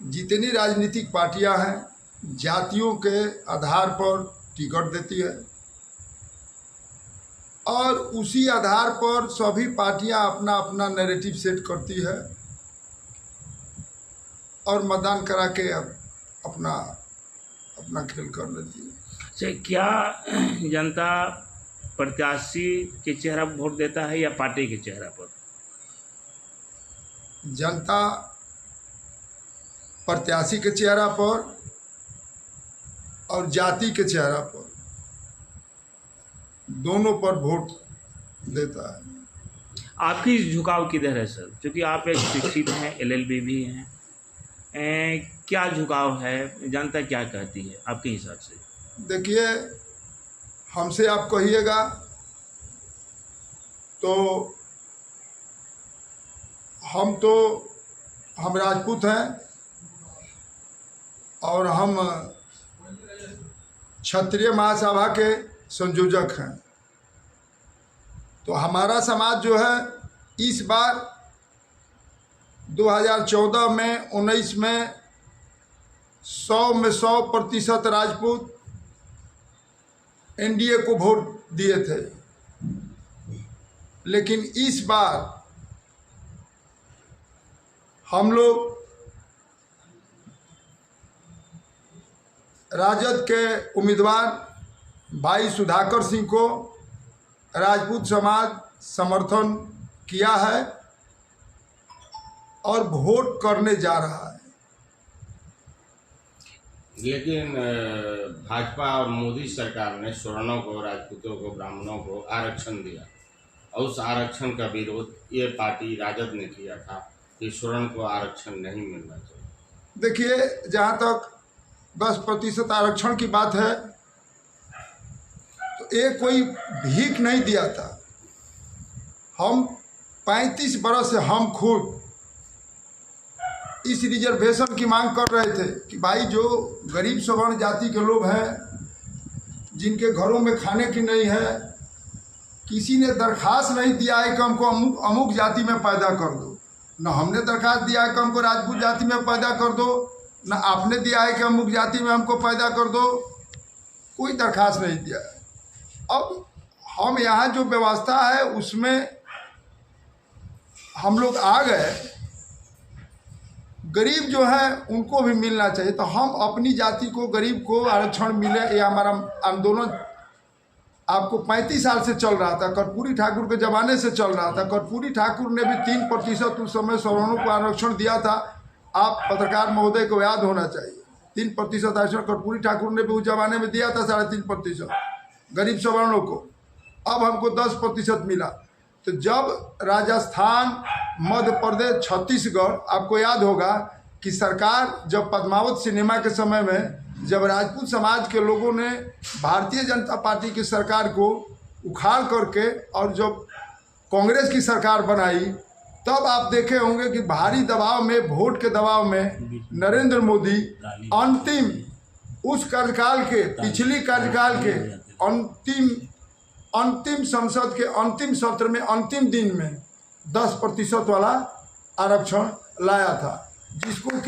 जितनी राजनीतिक पार्टियां हैं जातियों के आधार पर टिकट देती है और उसी आधार पर सभी पार्टियां अपना अपना नैरेटिव सेट करती है और मतदान करा के अपना अपना खेल कर लेती है। अच्छा, क्या जनता प्रत्याशी के चेहरा पर वोट देता है या पार्टी के चेहरा पर? जनता प्रत्याशी के चेहरा पर और जाति के चेहरा पर दोनों पर वोट देता है। आपकी झुकाव किधर है सर? क्योंकि आप एक शिक्षित हैं, LLB भी हैं, क्या झुकाव है? जनता क्या कहती है आपके हिसाब से? देखिए, हमसे आप कहिएगा तो हम राजपूत हैं और हम क्षत्रिय महासभा के संयोजक हैं। तो हमारा समाज जो है इस बार 2014 में 19 में 100 में 100% राजपूत NDA को वोट दिए थे, लेकिन इस बार हम लोग राजद के उम्मीदवार भाई सुधाकर सिंह को राजपूत समाज समर्थन किया है और वोट करने जा रहा है। लेकिन भाजपा और मोदी सरकार ने सवर्णों को, राजपूतों को, ब्राह्मणों को आरक्षण दिया और उस आरक्षण का विरोध ये पार्टी राजद ने किया था कि स्वर्ण को आरक्षण नहीं मिलना चाहिए। देखिए, जहाँ तक 10% आरक्षण की बात है तो ये कोई भीख नहीं दिया था। हम 35 बरस से हम खुद इस रिजर्वेशन की मांग कर रहे थे कि भाई जो गरीब सवर्ण जाति के लोग हैं, जिनके घरों में खाने की नहीं है, किसी ने दरखास्त नहीं दिया है कि हमको अमुक जाति में पैदा कर दो। न हमने दरखास्त दिया है कि हमको राजपूत जाति में पैदा कर दो, न आपने दिया है कि अमुक जाति में हमको पैदा कर दो। कोई दरखास्त नहीं दिया है। अब हम यहाँ जो व्यवस्था है उसमें हम लोग आ गए। गरीब जो है उनको भी मिलना चाहिए, तो हम अपनी जाति को, गरीब को आरक्षण मिले, ये हमारा आंदोलन आपको 35 साल से चल रहा था। कर्पूरी ठाकुर के ज़माने से चल रहा था। कर्पूरी ठाकुर ने भी 3% उस समय सवर्णों को आरक्षण दिया था। आप पत्रकार महोदय को याद होना चाहिए, 3% आरक्षण कर्पूरी ठाकुर ने भी उस जमाने में दिया था, 3.5% गरीब सवर्णों को। अब हमको 10% मिला। तो जब राजस्थान, मध्य प्रदेश, छत्तीसगढ़, आपको याद होगा कि सरकार जब पद्मावत सिनेमा के समय में जब राजपूत समाज के लोगों ने भारतीय जनता पार्टी की सरकार को उखाड़ करके और जब कांग्रेस की सरकार बनाई, तब आप देखे होंगे कि भारी दबाव में, वोट के दबाव में नरेंद्र मोदी अंतिम उस कार्यकाल के, पिछली कार्यकाल के अंतिम संसद के अंतिम सत्र में, अंतिम दिन में 10% वाला आरक्षण लाया था, जिसको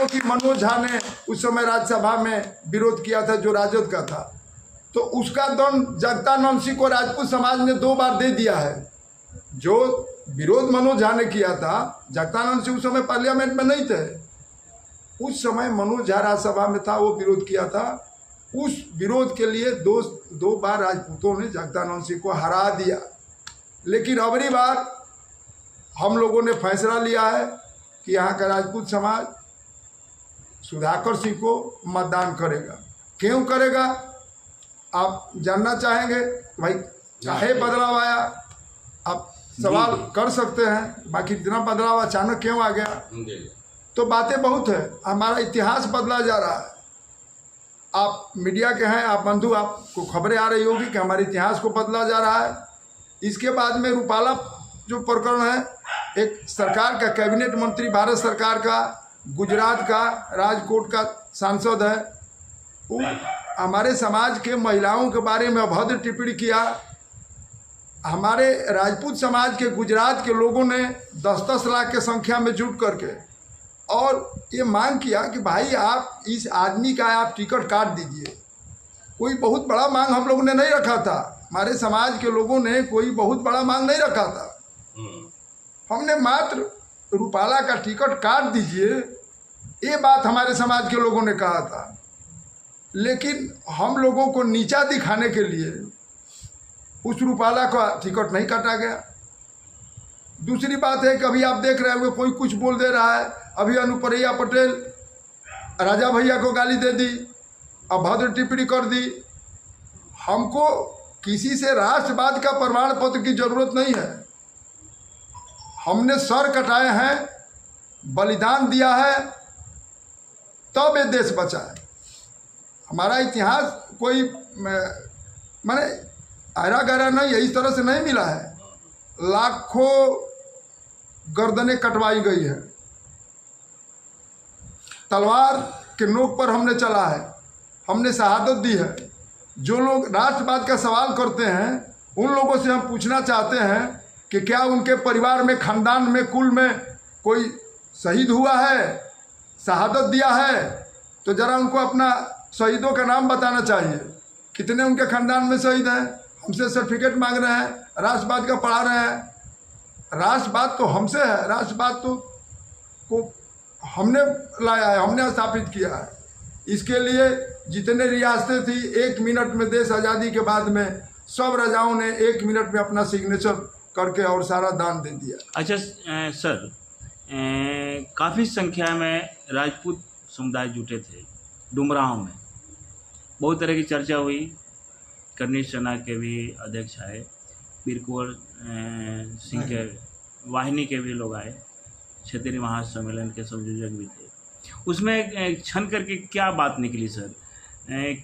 कि मनोज झा ने उस समय राज्यसभा में विरोध किया था, जो राजद का था। तो उसका दंड जगदानंद सिंह को राजपूत समाज ने 2 बार दे दिया है। जो विरोध मनोज झा ने किया था, जगदानंद सिंह उस समय पार्लियामेंट में नहीं थे, उस समय मनोज झा राज्यसभा में था, वो विरोध किया था। उस विरोध के लिए दो बार राजपूतों ने जगदानंद सिंह को हरा दिया। लेकिन अबरी बार हम लोगों ने फैसला लिया है कि यहाँ का राजपूत समाज सुधाकर सिंह को मतदान करेगा। क्यों करेगा आप जानना चाहेंगे? भाई चाहे बदलाव आया, आप सवाल कर सकते हैं, बाकी इतना बदलाव अचानक क्यों आ गया? तो बातें बहुत है। हमारा इतिहास बदला जा रहा है। आप मीडिया के हैं, आप बंधु, आपको खबरें आ रही होगी कि हमारे इतिहास को बदला जा रहा है। इसके बाद में रूपाला जो प्रकरण है, एक सरकार का कैबिनेट मंत्री, भारत सरकार का, गुजरात का, राजकोट का सांसद है, वो हमारे समाज के महिलाओं के बारे में अभद्र टिप्पणी किया। हमारे राजपूत समाज के, गुजरात के लोगों ने 10-10 लाख के संख्या में जुट करके और ये मांग किया कि भाई आप इस आदमी का आप टिकट काट दीजिए। कोई बहुत बड़ा मांग हम लोगों ने नहीं रखा था, हमारे समाज के लोगों ने कोई बहुत बड़ा मांग नहीं रखा था। हमने मात्र रूपाला का टिकट काट दीजिए, ये बात हमारे समाज के लोगों ने कहा था। लेकिन हम लोगों को नीचा दिखाने के लिए उस रूपाला का टिकट नहीं काटा गया। दूसरी बात है कि अभी आप देख रहे होंगे कोई कुछ बोल दे रहा है। अभी अनुप्रिया पटेल राजा भैया को गाली दे दी, अभद्र टिप्पणी कर दी। हमको किसी से राष्ट्रवाद का प्रमाण पत्र की जरूरत नहीं है। हमने सर कटाए हैं, बलिदान दिया है, तब ये देश बचा है। हमारा इतिहास कोई माने आरा गहरा नहीं है, इस तरह से नहीं मिला है। लाखों गर्दनें कटवाई गई है, तलवार के नोक पर हमने चला है, हमने शहादत दी है। जो लोग राष्ट्रवाद का सवाल करते हैं उन लोगों से हम पूछना चाहते हैं कि क्या उनके परिवार में, खानदान में, कुल में कोई शहीद हुआ है, शहादत दिया है? तो ज़रा उनको अपना शहीदों का नाम बताना चाहिए। कितने उनके खानदान में शहीद हैं? हमसे सर्टिफिकेट मांग रहे हैं, राष्ट्रवाद का पढ़ा रहे हैं। राष्ट्रवाद तो हमसे है, राष्ट्रवाद तो को हमने लाया है, हमने स्थापित किया है। इसके लिए जितने रियासतें थी, 1 मिनट में देश आज़ादी के बाद में सब राजाओं ने 1 मिनट में अपना सिग्नेचर करके और सारा दान दे दिया। अच्छा सर, काफ़ी संख्या में राजपूत समुदाय जुटे थे डुमरांव में। बहुत तरह की चर्चा हुई, करनी सेना के भी अध्यक्ष आए, वीर कुंवर सिंह के वाहिनी के भी लोग आए, क्षेत्रीय महासम्मेलन के संयोजक भी थे। उसमें छन करके क्या बात निकली सर?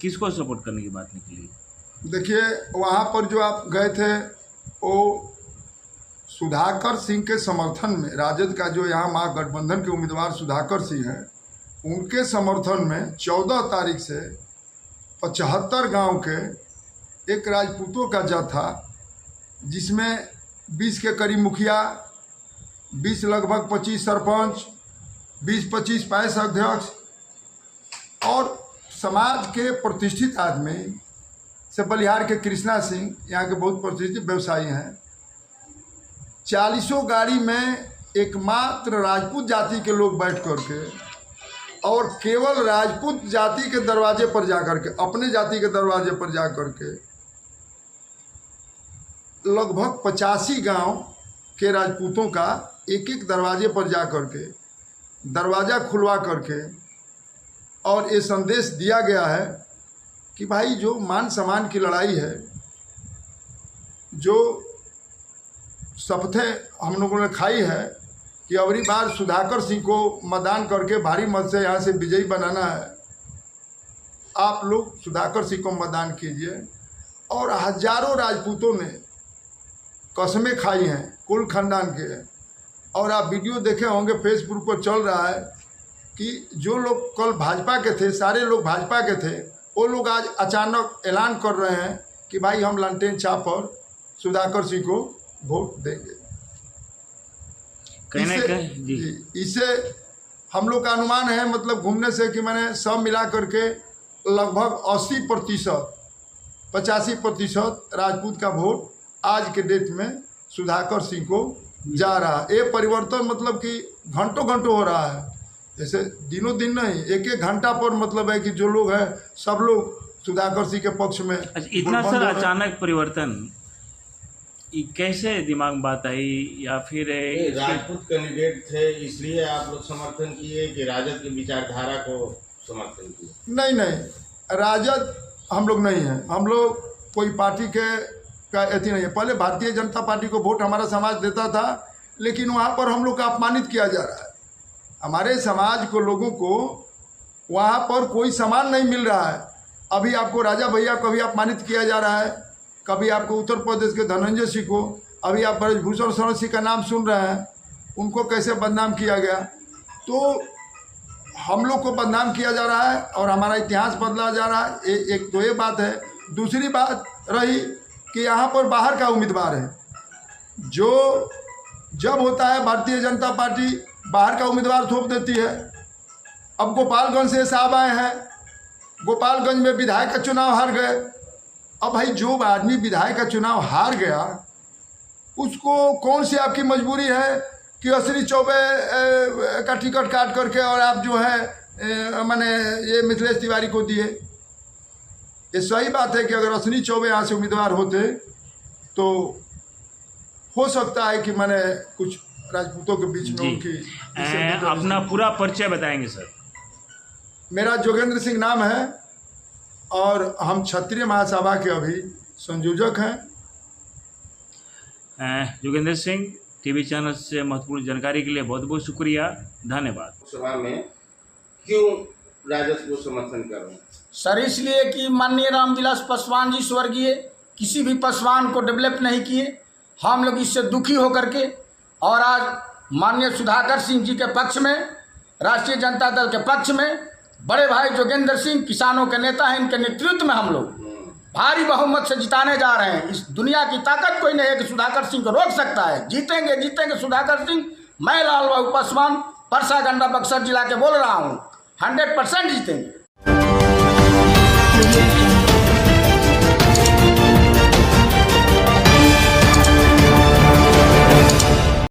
किसको सपोर्ट करने की बात निकली? देखिए, वहाँ पर जो आप गए थे वो सुधाकर सिंह के समर्थन में, राजद का जो यहाँ महागठबंधन के उम्मीदवार सुधाकर सिंह हैं, उनके समर्थन में 14 तारीख से 75 गांव के एक राजपूतों का जत्था, जिसमें 20 के करीब मुखिया, 20 लगभग 25 सरपंच, 20-25 पैस अध्यक्ष और समाज के प्रतिष्ठित आदमी से बलिहार के कृष्णा सिंह, यहाँ के बहुत प्रतिष्ठित व्यवसायी हैं, 40 गाड़ी में एकमात्र राजपूत जाति के लोग बैठ करके और केवल राजपूत जाति के दरवाजे पर जाकर के, अपने जाति के दरवाजे पर जाकर के लगभग 85 गांव के राजपूतों का एक दरवाजे पर जा करके दरवाज़ा खुलवा करके और ये संदेश दिया गया है कि भाई जो मान सम्मान की लड़ाई है, जो शपथें हम लोगों ने खाई है कि अगली बार सुधाकर सिंह को मतदान करके भारी मत से यहाँ से विजयी बनाना है, आप लोग सुधाकर सिंह को मतदान कीजिए। और हजारों राजपूतों ने कसमें खाई हैं कुल खानदान के। और आप वीडियो देखे होंगे, फेसबुक पर चल रहा है कि जो लोग कल भाजपा के थे, सारे लोग भाजपा के थे, वो लोग आज अचानक ऐलान कर रहे हैं कि भाई हम लालटेन छाप पर सुधाकर सिंह को वोट देंगे। इससे हम लोग का अनुमान है, मतलब घूमने से, कि मैंने सब मिला करके लगभग 80%, 85% राजपूत का वोट आज के डेट में सुधाकर सिंह को जा रहा है। ये परिवर्तन मतलब कि घंटों घंटों हो रहा है, जैसे दिनों दिन नहीं, एक एक घंटा पर मतलब है कि जो लोग हैं सब लोग सुधाकर सिंह के पक्ष में। इतना सर अचानक परिवर्तन कैसे दिमाग में बात आई? या फिर राजपूत कैंडिडेट थे इसलिए आप लोग समर्थन किए कि राजद की विचारधारा को समर्थन किए? नहीं नहीं, राजद हम लोग नहीं हैं, हम लोग कोई पार्टी का अथी नहीं है। पहले भारतीय जनता पार्टी को वोट हमारा समाज देता था, लेकिन वहाँ पर हम लोग का अपमानित किया जा रहा है। हमारे समाज को, लोगों को वहाँ पर कोई सम्मान नहीं मिल रहा है। अभी आपको राजा भैया को भी अपमानित किया जा रहा है, कभी आपको उत्तर प्रदेश के धनंजय सिंह को, अभी आप ब्रजभूषण शरण सिंह का नाम सुन रहे हैं, उनको कैसे बदनाम किया गया। तो हम लोग को बदनाम किया जा रहा है और हमारा इतिहास बदला जा रहा है। एक तो ये बात है। दूसरी बात रही कि यहाँ पर बाहर का उम्मीदवार है, जो जब होता है भारतीय जनता पार्टी बाहर का उम्मीदवार थोप देती है। अब गोपालगंज से साहब आए हैं, गोपालगंज में विधायक का चुनाव हार गए। अब भाई जो आदमी विधायक का चुनाव हार गया उसको कौन सी आपकी मजबूरी है कि अश्विनी चौबे का टिकट काट करके और आप जो है माने ये मिथिलेश तिवारी को दिए। ये सही बात है कि अगर अश्विनी चौबे यहाँ से उम्मीदवार होते तो हो सकता है कि मैंने कुछ राजपूतों के बीच में उनकी अपना पूरा परिचय बताएंगे सर। मेरा जोगेंद्र सिंह नाम है और हम क्षत्रिय महासभा के अभी संयोजक हैं। जोगेंद्र सिंह, टीवी चैनल से महत्वपूर्ण जानकारी के लिए बहुत बहुत शुक्रिया, धन्यवाद। लोकसभा में क्यों राजद को समर्थन कर रहे हैं? सर इसलिए कि माननीय रामविलास पासवान जी स्वर्गीय किसी भी पासवान को डेवलप नहीं किए। हम लोग इससे दुखी होकर के और आज माननीय सुधाकर सिंह जी के पक्ष में, राष्ट्रीय जनता दल के पक्ष में बड़े भाई जोगेंद्र सिंह किसानों के नेता हैं, इनके नेतृत्व में हम लोग भारी बहुमत से जिताने जा रहे हैं। इस दुनिया की ताकत कोई नहीं है कि सुधाकर सिंह को रोक सकता है। जीतेंगे जीतेंगे सुधाकर सिंह। मैं लाल बाबू पासवान, परसा गंडा बक्सर जिला के बोल रहा हूँ, 100% जीतेंगे।